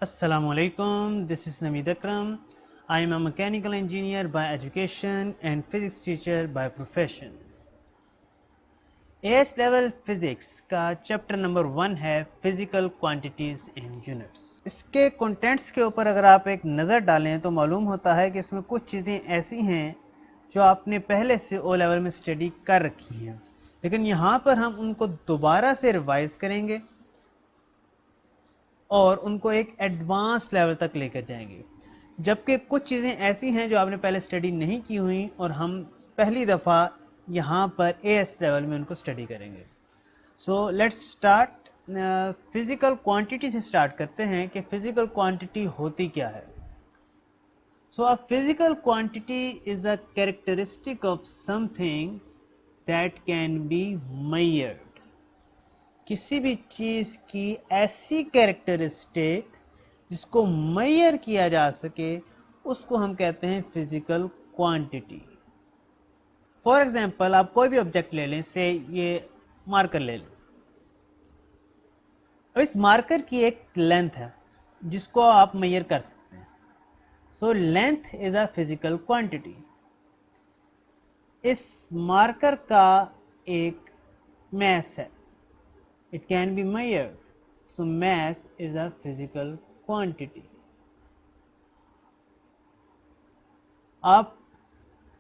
Assalamualaikum, this is Naveed Akram. I am a mechanical engineer by education and physics teacher by profession. As level physics का chapter number 1 है physical quantities and units. इसके contents के ऊपर अगर आप एक नज़र डालें तो मालूम होता है कि इसमें कुछ चीज़ें ऐसी हैं जो आपने पहले से ओ लेवल में स्टडी कर रखी हैं, लेकिन यहाँ पर हम उनको दोबारा से रिवाइज करेंगे और उनको एक एडवांस लेवल तक लेकर जाएंगे, जबकि कुछ चीज़ें ऐसी हैं जो आपने पहले स्टडी नहीं की हुई और हम पहली दफ़ा यहाँ पर एएस लेवल में उनको स्टडी करेंगे। So let's start. Physical quantity से स्टार्ट करते हैं कि फिजिकल क्वांटिटी होती क्या है। So a physical quantity is a characteristic of something that can be measured. किसी भी चीज की ऐसी कैरेक्टरिस्टिक जिसको मेजर किया जा सके उसको हम कहते हैं फिजिकल क्वांटिटी। फॉर एग्जाम्पल, आप कोई भी ऑब्जेक्ट ले लें, से ये मार्कर ले लें। अब इस मार्कर की एक लेंथ है जिसको आप मेजर कर सकते हैं। So length is a physical quantity. इस मार्कर का एक मैस है, it can be measured, so mass is a physical quantity. आप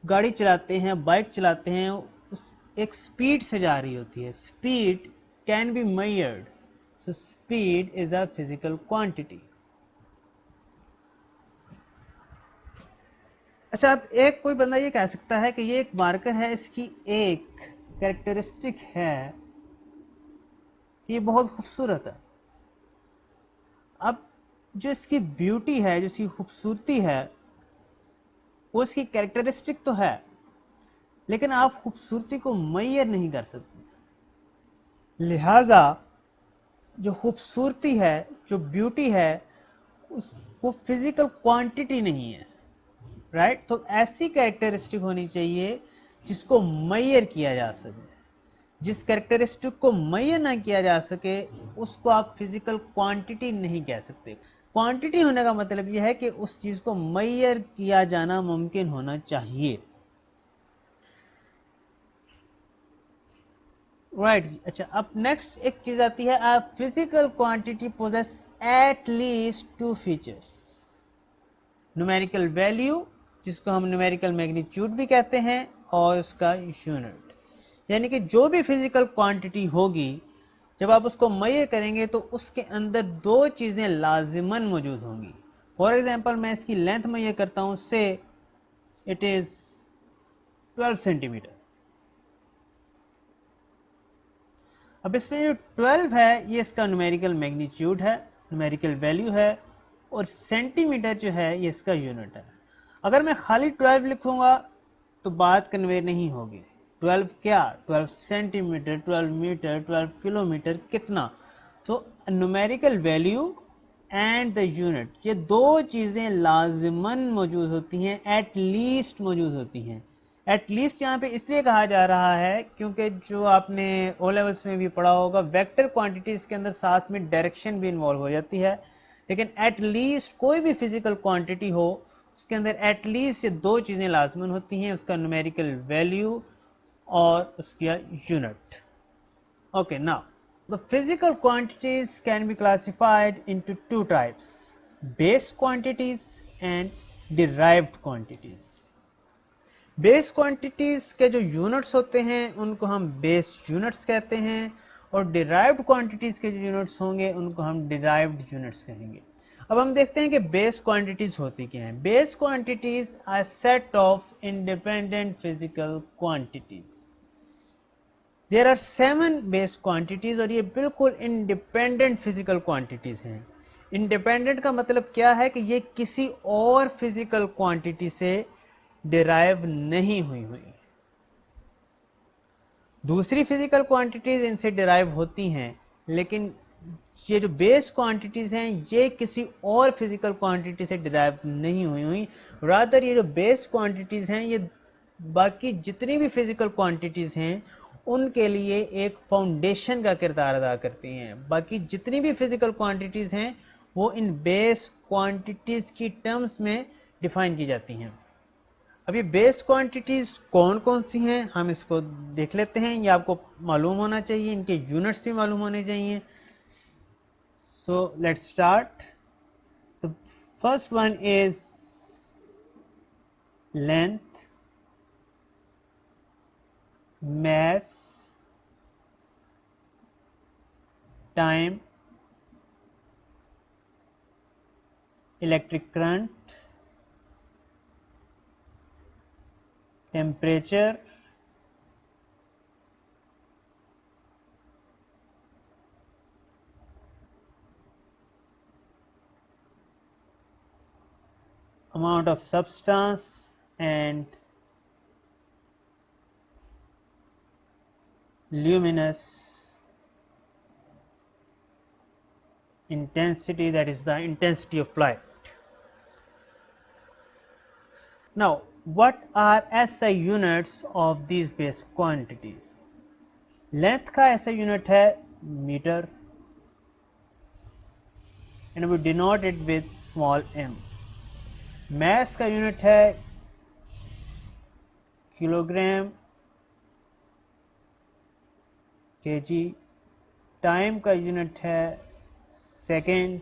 गाड़ी चलाते हैं, बाइक चलाते हैं, उस एक स्पीड से जा रही होती है, speed can be measured, so speed is a physical quantity. अच्छा, अब एक कोई बंदा ये कह सकता है कि ये एक मार्कर है, इसकी एक कैरेक्टरिस्टिक है, ये बहुत खूबसूरत है। अब जो इसकी ब्यूटी है, जो इसकी खूबसूरती है, वो इसकी कैरेक्टरिस्टिक तो है, लेकिन आप खूबसूरती को मेजर नहीं कर सकते। लिहाजा जो खूबसूरती है, जो ब्यूटी है, वो फिजिकल क्वांटिटी नहीं है, राइट? तो ऐसी कैरेक्टरिस्टिक होनी चाहिए जिसको मेजर किया जा सके। जिस कैरेक्टरिस्टिक को मेजर ना किया जा सके उसको आप फिजिकल क्वांटिटी नहीं कह सकते। क्वांटिटी होने का मतलब यह है कि उस चीज को मेजर किया जाना मुमकिन होना चाहिए, राइट? अच्छा, अब नेक्स्ट एक चीज आती है, a physical quantity possesses at least two features. Numerical value, जिसको हम न्यूमेरिकल मैग्नीट्यूड भी कहते हैं, और उसका यूनिट। यानी कि जो भी फिजिकल क्वांटिटी होगी, जब आप उसको मेजर करेंगे तो उसके अंदर दो चीजें लाजिमन मौजूद होंगी। फॉर एग्जाम्पल, मैं इसकी लेंथ मेजर करता हूं, से इट इज 12 सेंटीमीटर। अब इसमें जो 12 है ये इसका न्यूमेरिकल मैग्नीट्यूड है, न्यूमेरिकल वैल्यू है, और सेंटीमीटर जो है ये इसका यूनिट है। अगर मैं खाली 12 लिखूंगा तो बात कन्वे नहीं होगी। 12 क्या? 12 सेंटीमीटर, 12 मीटर, 12 किलोमीटर, कितना? तो numerical value and the unit, ये दो चीजें लाजिमन मौजूद होती हैं, एट लीस्ट मौजूद होती हैं। एट लीस्ट यहाँ पे इसलिए कहा जा रहा है क्योंकि जो आपने ओ लेवल्स में भी पढ़ा होगा, वेक्टर क्वांटिटीज के अंदर साथ में डायरेक्शन भी इन्वॉल्व हो जाती है, लेकिन एट लीस्ट कोई भी फिजिकल क्वांटिटी हो उसके अंदर एट लीस्ट ये दो चीजें लाजमन होती हैं, उसका न्यूमेरिकल वैल्यू और उसका unit. Okay, now the physical quantities can be classified into two types, base quantities and derived quantities. Base quantities के जो यूनिट्स होते हैं उनको हम बेस यूनिट्स कहते हैं, और डिराइव्ड क्वांटिटीज के जो यूनिट्स होंगे उनको हम डिराइव्ड यूनिट्स कहेंगे। अब हम देखते हैं कि बेस क्वांटिटीज होती क्या हैं। Base quantities are set of independent physical quantities. There are 7 base quantities, और ये बिल्कुल इंडिपेंडेंट फिजिकल क्वांटिटीज हैं। इंडिपेंडेंट का मतलब क्या है कि ये किसी और फिजिकल क्वांटिटी से डिराइव नहीं हुई। दूसरी फिजिकल क्वांटिटीज इनसे डिराइव होती हैं, लेकिन ये जो बेस क्वांटिटीज हैं ये किसी और फिजिकल क्वांटिटी से डिराइव नहीं हुई। रादर ये जो बेस क्वांटिटीज हैं ये बाकी जितनी भी फिजिकल क्वांटिटीज हैं उनके लिए एक फाउंडेशन का किरदार अदा करती हैं। बाकी जितनी भी फिजिकल क्वांटिटीज हैं वो इन बेस क्वांटिटीज की टर्म्स में डिफाइन की जाती हैं। अब ये बेस क्वांटिटीज कौन कौन सी हैं हम इसको देख लेते हैं। ये आपको मालूम होना चाहिए, इनके यूनिट्स भी मालूम होने चाहिए। सो let's start. The first one is length, mass, time, electric current, temperature, amount of substance, and luminous intensity, that is the intensity of light. Now, what are SI units of these base quantities? Length का SI unit है meter and we denote it with small m. Mass का unit है kilogram kg. Time का unit है second.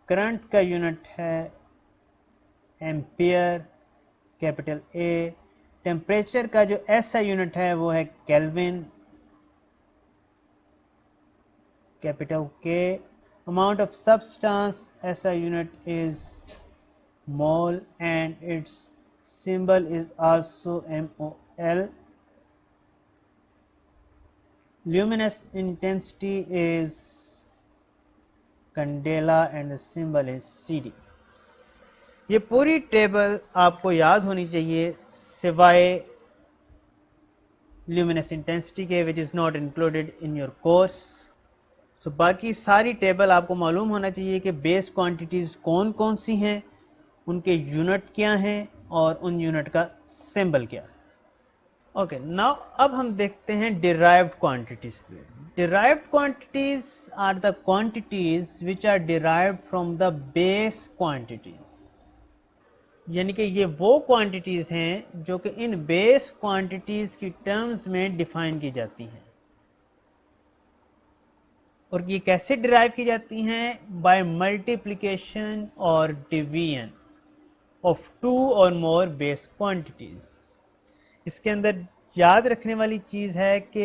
Current का unit है ampere capital A. Temperature का जो SI यूनिट है वो है केल्विन कैपिटल के। Amount of substance SI unit is mole and it's symbol is also MOL। luminous intensity is candela and the symbol is CD। ये पूरी table आपको याद होनी चाहिए सिवाय ल्यूमिनस इंटेंसिटी के, which is not included in your course. So बाकी सारी टेबल आपको मालूम होना चाहिए कि बेस क्वांटिटीज़ कौन कौन सी हैं, उनके यूनिट क्या हैं और उन यूनिट का सिंबल क्या है। ओके, नाउ अब हम देखते हैं डिराइव्ड क्वांटिटीज पे। Derived quantities are the quantities which are derived from the base quantities, यानी कि ये वो क्वांटिटीज़ हैं जो कि इन बेस क्वांटिटीज़ की टर्म्स में डिफाइन की जाती हैं। और ये कैसे डिराइव की जाती हैं? बाय मल्टीप्लिकेशन और डिवीजन ऑफ टू और मोर बेस क्वांटिटीज़। इसके अंदर याद रखने वाली चीज़ है कि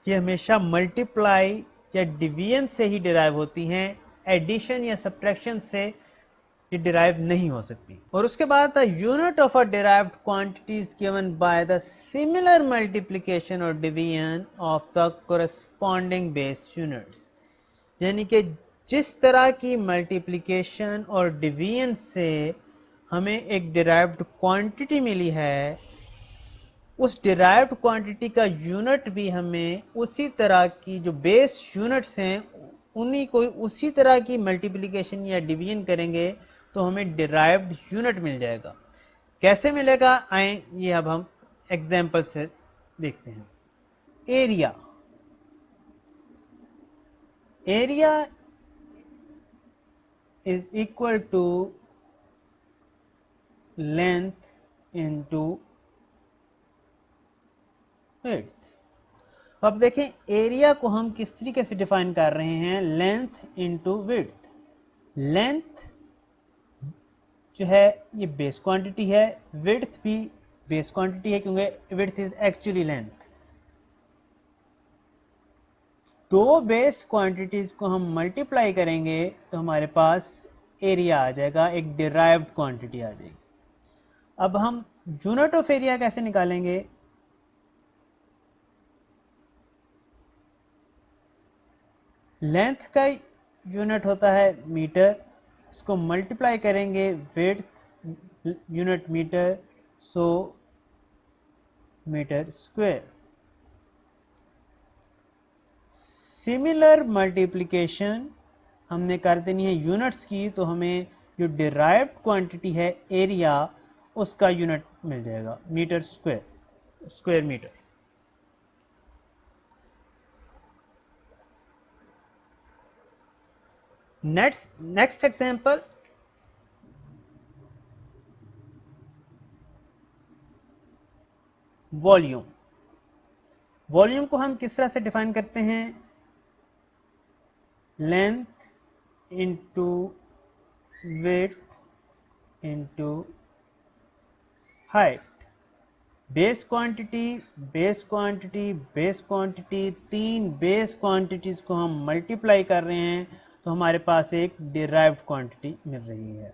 ये हमेशा मल्टीप्लाई या डिवीजन से ही डिराइव होती हैं, एडिशन या सब्ट्रैक्शन से ये डिराइव नहीं हो सकती। और उसके बाद the unit of a derived quantity is given by the similar multiplication और division of the corresponding base units, यानी कि जिस तरह की मल्टीप्लिकेशन और डिवीजन से हमें एक डिराइव्ड क्वांटिटी मिली है, उस डिराइव्ड क्वांटिटी का यूनिट भी हमें उसी तरह की जो बेस यूनिट्स हैं उन्हीं को उसी तरह की मल्टीप्लिकेशन या डिवीजन करेंगे तो हमें डिराइव्ड यूनिट मिल जाएगा। कैसे मिलेगा, आए ये अब हम एग्जांपल से देखते हैं। Area, area is equal to length into width. अब देखें एरिया को हम किस तरीके से डिफाइन कर रहे हैं, लेंथ इनटू विड्थ। लेंथ जो है ये बेस क्वांटिटी है, विड्थ भी बेस क्वांटिटी है क्योंकि विड्थ इज एक्चुअली लेंथ। दो बेस क्वांटिटीज को हम मल्टीप्लाई करेंगे तो हमारे पास एरिया आ जाएगा, एक डिराइव्ड क्वांटिटी आ जाएगी। अब हम यूनिट ऑफ एरिया कैसे निकालेंगे? लेंथ का यूनिट होता है मीटर, इसको मल्टीप्लाई करेंगे width unit metre, so metre square. Similar multiplication हमने कर देनी है यूनिट्स की, तो हमें जो डिराइव्ड क्वांटिटी है एरिया उसका यूनिट मिल जाएगा metre square, square metre. Next example, volume. Volume को हम किस तरह से डिफाइन करते हैं? Length into width into height. Base quantity, base quantity, base quantity, तीन बेस क्वांटिटीज को हम मल्टीप्लाई कर रहे हैं तो हमारे पास एक डिराइव्ड क्वांटिटी मिल रही है।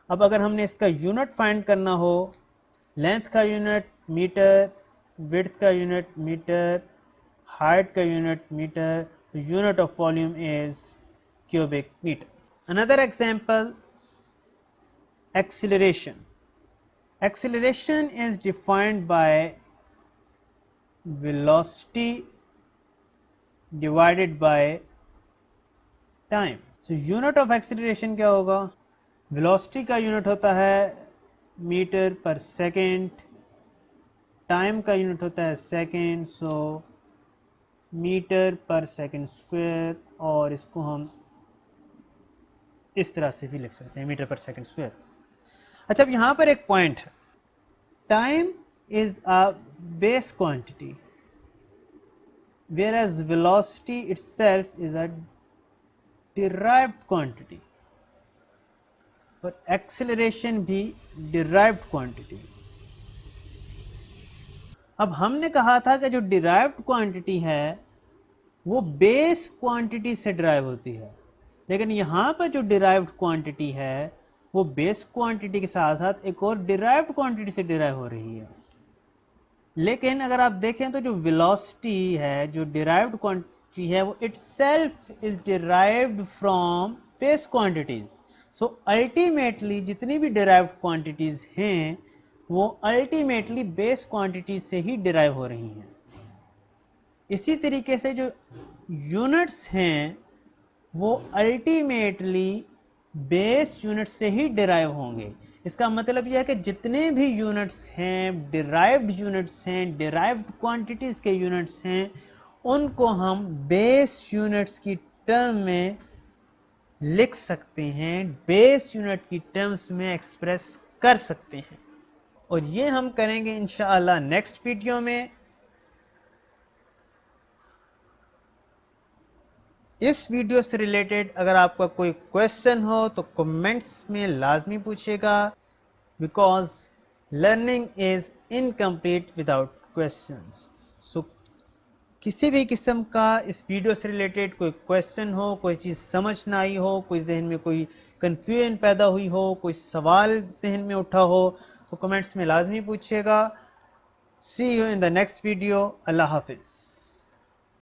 अब अगर हमने इसका यूनिट फाइंड करना हो, लेंथ का यूनिट मीटर, विड्थ का यूनिट मीटर, हाइट का यूनिट मीटर, तो unit of volume is cubic metre. Another example, acceleration. Acceleration is defined by velocity divided by time. So unit of acceleration क्या होगा? Velocity का unit होता है metre पर second, time का unit होता है सेकेंड, सो मीटर पर सेकेंड स्क्वायर, और इसको हम इस तरह से भी लिख सकते हैं, मीटर पर सेकेंड स्क्वायर। अच्छा, अब यहां पर एक पॉइंट है, time is a base quantity whereas velocity itself is a derived quantity, और acceleration भी derived quantity। अब हमने कहा था कि जो derived quantity है वो बेस क्वांटिटी से डिराइव होती है, लेकिन यहां पर जो derived quantity है वो बेस क्वांटिटी के साथ साथ एक और derived quantity से डिराइव हो रही है। लेकिन अगर आप देखें तो जो वेलोसिटी है, जो डिराइव्ड क्वांटिटी है, वो itself is derived from base quantities. So ultimately जितनी भी डिराइव्ड क्वांटिटीज हैं वो अल्टीमेटली बेस क्वांटिटीज से ही डिराइव हो रही हैं। इसी तरीके से जो यूनिट्स हैं वो अल्टीमेटली बेस यूनिट से ही डिराइव होंगे। इसका मतलब यह है कि जितने भी यूनिट्स हैं, डिराइव्ड यूनिट्स हैं, डिराइव्ड क्वांटिटीज के यूनिट्स हैं, उनको हम बेस यूनिट्स की टर्म में लिख सकते हैं, बेस यूनिट की टर्म्स में एक्सप्रेस कर सकते हैं, और ये हम करेंगे इंशाअल्लाह नेक्स्ट वीडियो में। इस वीडियो से रिलेटेड अगर आपका कोई क्वेश्चन हो तो कमेंट्स में लाजमी पूछिएगा, because learning is incomplete without questions. So किसी भी किस्म का इस वीडियो से रिलेटेड कोई क्वेश्चन हो, कोई चीज़ समझ ना आई हो, कोई जहन में कोई कंफ्यूजन पैदा हुई हो, कोई सवाल जहन में उठा हो, तो कमेंट्स में लाजमी पूछिएगा। See you in the next video. अल्लाह हाफिज़।